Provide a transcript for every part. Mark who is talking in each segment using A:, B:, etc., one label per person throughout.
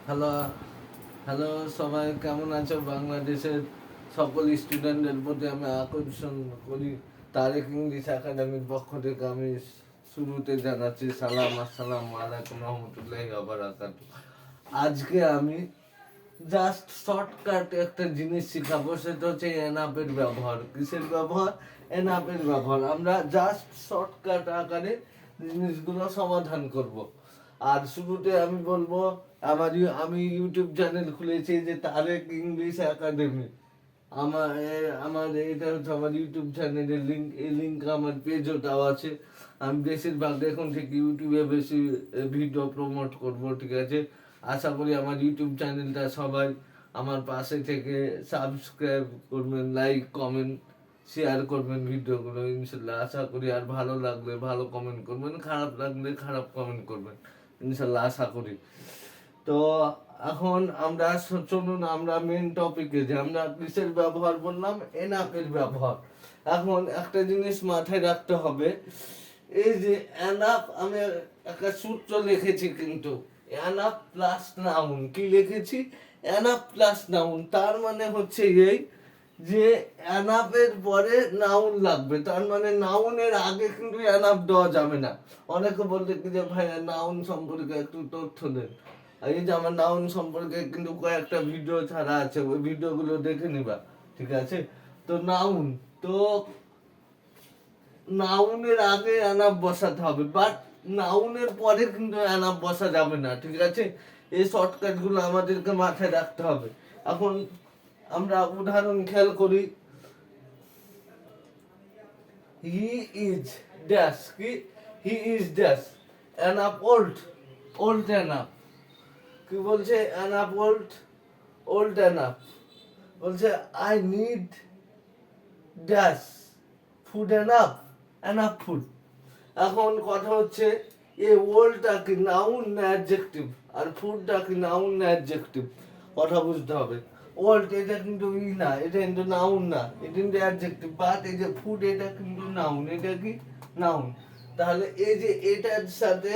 A: Hello hello সবাই কেমন আছো? বাংলাদেশের সকল স্টুডেন্টদের প্রতি আমি আকর্ষণ করি তারেক ইংলিশ একাডেমির পক্ষ থেকে আমি শুরুতে জানাচ্ছি সালাম, আসসালামু আলাইকুম রহমতুল্লাহি ওয়া বারাকাতুহু। আজকে আমি জাস্ট শর্টকাট একটা জিনিস শিখাবো, সেটা হচ্ছে এনআপের ব্যবহার। কিসের ব্যবহার? এনআপের ব্যবহার। আমরা জাস্ট শর্টকাট আকারে জিনিসগুলো সমাধান করব। আর শুরুতে আমি বলবো, আমি ইউটিউব চ্যানেল খুলেছি যে তারেক ইংলিশ একাডেমি। আমার এটা হচ্ছে আমার ইউটিউব চ্যানেলের লিঙ্ক। এই লিঙ্ক আমার পেজও দেওয়া আছে। আমি বেশিরভাগ এখন থেকে ইউটিউবে বেশি ভিডিও প্রমোট করব, ঠিক আছে? আশা করি আমার ইউটিউব চ্যানেলটা সবাই আমার পাশে থেকে সাবস্ক্রাইব করবেন, লাইক কমেন্ট শেয়ার করবেন ভিডিওগুলো, ইনশাল্লাহ। আশা করি আর ভালো লাগলে ভালো কমেন্ট করবেন, খারাপ লাগলে খারাপ কমেন্ট করবেন, ইনশাল্লাহ আশা করি। তো এখন চলুন আমরা মেন টপিকে যে আমরা কিসের ব্যবহার বললাম, এনাফের ব্যবহার। এখন একটা জিনিস মাথায় রাখতে হবে, এই যে এনাফ, আমি একটা সূত্র লিখেছি, কিন্তু এনাফ প্লাস নাউন, কি লিখেছি? Enough plus noun. তার মানে হচ্ছে এই যে এনাফের পরে নাউন লাগবে, তার মানে নাউনের আগে কিন্তু এনাফ দেওয়া যাবে না। অনেকে বলতে কি যে ভাই নাউন সম্পর্কে একটু তথ্য দেন। এই যে আমার নাউন সম্পর্কে কিন্তু কয়েকটা ভিডিও ছাড়া আছে, ওই ভিডিওগুলো দেখে নিবা, ঠিক আছে? তো নাউন, তো নাউনের আগে অ্যানাপ বসাতে হবে, বাট নাউনের পরে কিন্তু অ্যানাপ বসা যাবে না, ঠিক আছে? এই শর্টকাট গুলো আমাদেরকে মাথায় রাখতে হবে। এখন আমরা উদাহরণ খেয়াল করি। হি ইজ ড্যাশ, কি? He is dash enough old, old enough. কি বলছে? Enough old, old enough. বলছে I need dash food enough, enough food. এখন কথা হচ্ছে এই ওল্ডটা কি নাউন না অ্যাডজেক্টিভ, আর ফুডটা কি নাউন না অ্যাডজেক্টিভ, কথা বুঝতে হবে। ওল্ড এটা কিন্তু না, এটা কিন্তু নাউন না, এটা কিন্তু অ্যাডজেক্টিভ। বাট এই যে ফুড, এটা কিন্তু নাউন, এটা কি নাউন। তাহলে এই যে এটার সাথে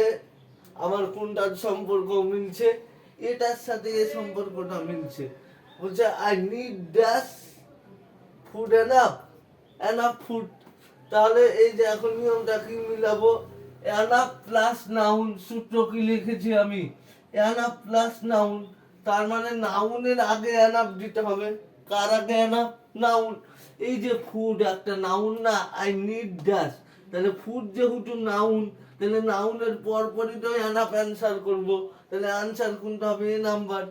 A: আমার কোনটার সম্পর্ক মিলছে? এটার সাথে এই সম্পর্কটা মিলছে। বলছে I need dash food enough, enough food. তাহলে এই যে এখন নিয়মটা কি মিলাবো? এনাফ প্লাস নাউন, সূত্র কি লিখেছি আমি? Enough plus noun. তার মানে নাউনের আগে এনাফ দিতে হবে। কার আগে এনাফ? নাউন। এই যে ফুড একটা নাউন না, আই নিড ড্যাশ। তাহলে ফুড যেহেতু নাউন, তাহলে নাউনের পরপরই তো এনাফ অ্যান্সার করবো। তাহলে অ্যান্সার কোনটা হবে? A number,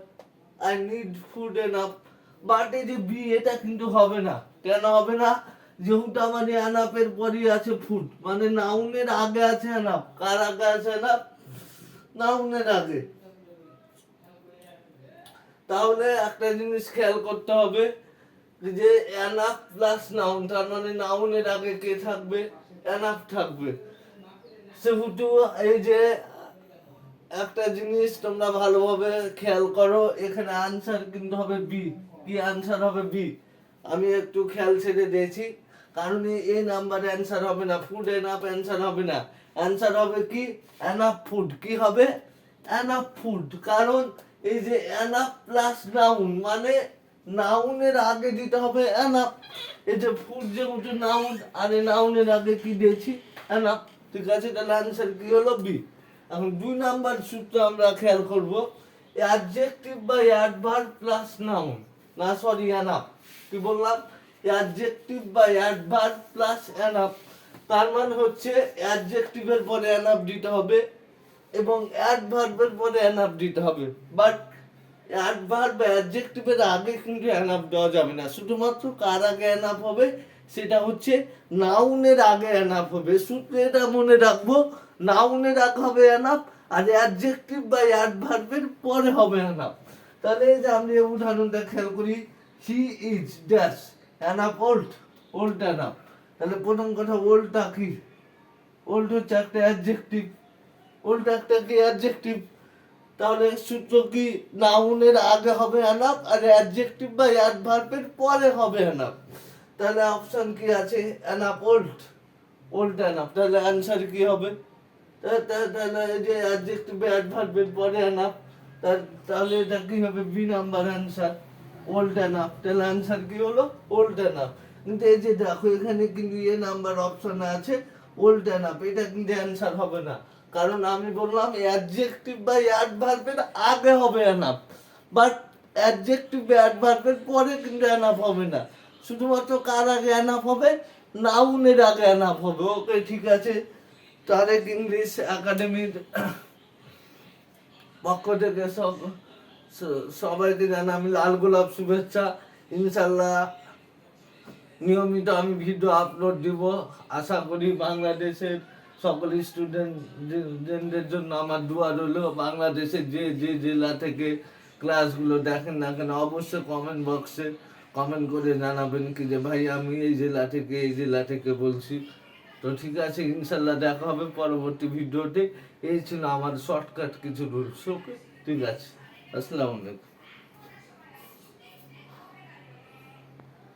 A: I need food enough. But এই যে বি, এটা কিন্তু হবে না। কেন হবে না? যেহেতু আমার অ্যানাপের পরই আছে ফুড, মানে নাউনের আগে আছে অ্যানাপ। কার আগে আছে অ্যানাপ? নাউনের আগে। তাহলে একটা জিনিস খেয়াল করতে হবে যে অ্যানাপ প্লাস নাউন, তার মানে নাউনের আগে কে থাকবে? অ্যানাপ থাকবে। সেহেতু এই যে একটা জিনিস তোমরা ভালোভাবে খেয়াল করো, এখানে আনসার কিন্তু হবে বি। কি আনসার হবে? বি। আমি একটু খেয়াল ছেড়ে দিয়েছি, কারণ এই নাম্বারে অ্যান্সার হবে না, ফুড এনাফ অ্যান্সার হবে না। অ্যান্সার হবে কি? Enough food. কি হবে? Enough food. কারণ এই যে এনাফ প্লাস নাউন, মানে নাউনের আগে দিতে হবে এনাফ। এই যে ফুড যেহেতু নাউন, আর এই নাউনের আগে কি দিয়েছি? এনাফ। ঠিক আছে, তাহলে অ্যান্সার কি হলো? বি। এখন 2 নাম্বার সূত্র আমরা খেয়াল করব, অ্যাডজেক্টিভ বা অ্যাডভার্ব প্লাস নাউন, না সরি এনাফ। কি বললাম? অ্যাডজেক্টিভ বা অ্যাডভার্ব প্লাস এনাফ। তার মানে হচ্ছে অ্যাডজেক্টিভের পরে এনাফ দিতে হবে এবং অ্যাডভার্বের পরে এনাফ দিতে হবে। বাট অ্যাডভার্ব বা অ্যাডজেক্টিভের আগে কিন্তু এনাফ দেওয়া যাবে না। শুধুমাত্র কার আগে এনাফ হবে? সেটা হচ্ছে নাউনের আগে এনাফ হবে। সূত্রে এটা মনে রাখবো, নাউনের আগে হবে এনাফ, আর অ্যাডজেক্টিভ বা অ্যাডভার্বের পরে হবে এনাফ। তাহলে এই যে আমি এই উদাহরণটা খেয়াল করি, হি is dash enough old, old enough. তাহলে প্রথম কথা, ওল্ডটা কি? ওল্ড হচ্ছে একটা অ্যাডজেক্টিভ, ওল্ড একটা কি অ্যাডজেক্টিভ। তাহলে সূত্র কি? নাউনের আগে হবে এনাফ, আর অ্যাডজেক্টিভ বা অ্যাডভার্বের পরে হবে এনাফ। তাহলে অপশন কি আছে? Enough old, old enough. তাহলে অ্যান্সার কি হবে? তাহলে এই যে অ্যাডজেক্টিভ অ্যাডভার্বের পরে এনাফ। তাহলে এটা কি হবে? B number answer, old enough. তাহলে অ্যান্সার কি হলো? Old enough. কিন্তু এই যে দেখো এখানে কিন্তু এ নাম্বার অপশন আছে ওল্ড এনাফ, এটা কিন্তু অ্যান্সার হবে না। কারণ আমি বললাম অ্যাডজেক্টিভ বা অ্যাডভার্বের আগে হবে এনাফ, বাট অ্যাডজেক্টিভ বা অ্যাডভার্বের পরে কিন্তু এনাফ হবে না। শুধুমাত্র কার আগে এনাফ হবে? নাউনের আগে এনাফ হবে। ওকে, ঠিক আছে। তারেক ইংলিশ একাডেমির পক্ষ থেকে সবাইকে জানাই লাল গোলাপ শুভেচ্ছা। ইনশাল্লাহ নিয়মিত আমি ভিডিও আপলোড দিব। আশা করি বাংলাদেশের সকল স্টুডেন্টদের জন্য আমার দোয়া রইল। বাংলাদেশের যে যে জেলা থেকে ক্লাসগুলো দেখেন না কেন, অবশ্যই কমেন্ট বক্সে কমেন্ট করে জানাবেন কি যে ভাই আমি এই জেলা থেকে বলছি। তো ঠিক আছে, ইনশাল্লাহ দেখা হবে পরবর্তী ভিডিওতে। এই ছিল আমার শর্টকাট কিছু রুলস। ওকে, ঠিক আছে। আসসালামু আলাইকুম।